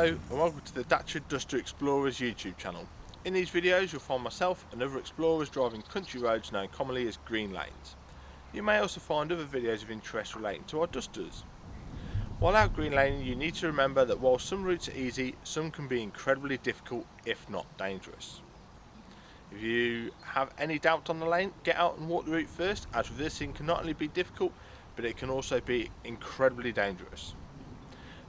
Hello and welcome to the Dacia Duster Explorers YouTube channel. In these videos you'll find myself and other explorers driving country roads known commonly as green lanes. You may also find other videos of interest relating to our Dusters. While out green laning, you need to remember that while some routes are easy, some can be incredibly difficult if not dangerous. If you have any doubt on the lane, get out and walk the route first, as reversing can not only be difficult but it can also be incredibly dangerous.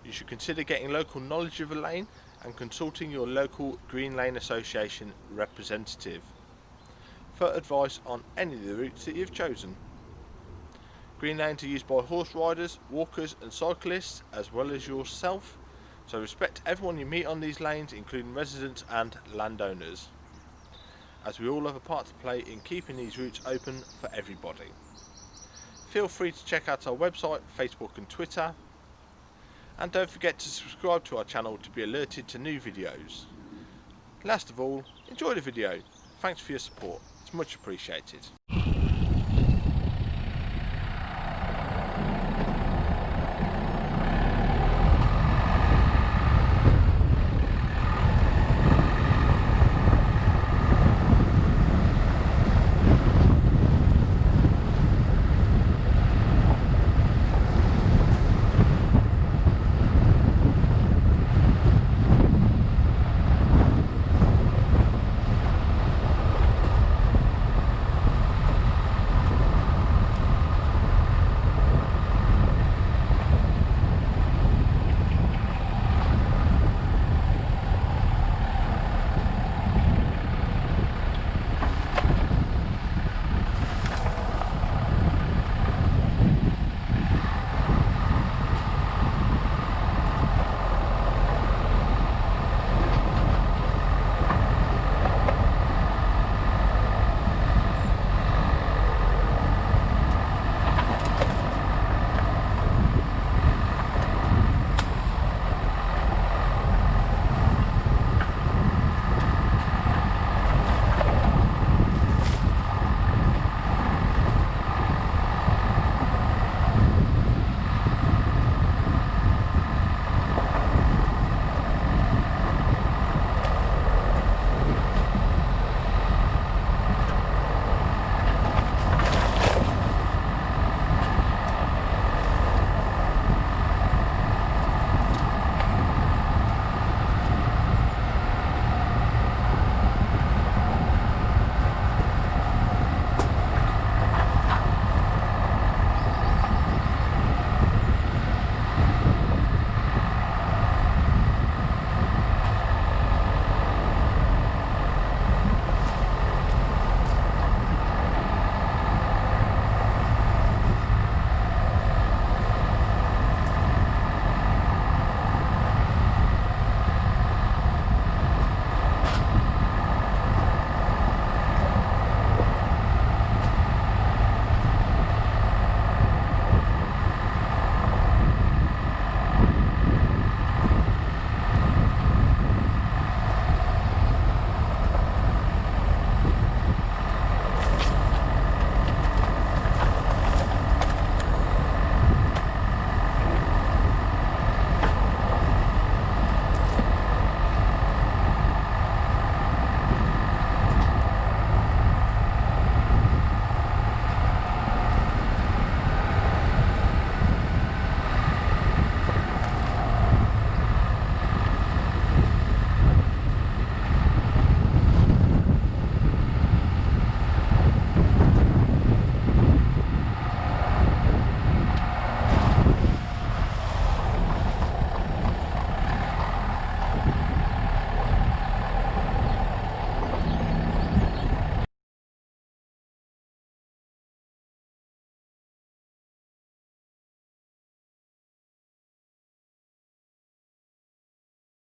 You should consider getting local knowledge of a lane and consulting your local Green Lane Association representative for advice on any of the routes that you've chosen. Green lanes are used by horse riders, walkers and cyclists as well as yourself, so respect everyone you meet on these lanes, including residents and landowners, as we all have a part to play in keeping these routes open for everybody. Feel free to check out our website, Facebook and Twitter. And don't forget to subscribe to our channel to be alerted to new videos. Last of all, enjoy the video. Thanks for your support, it's much appreciated.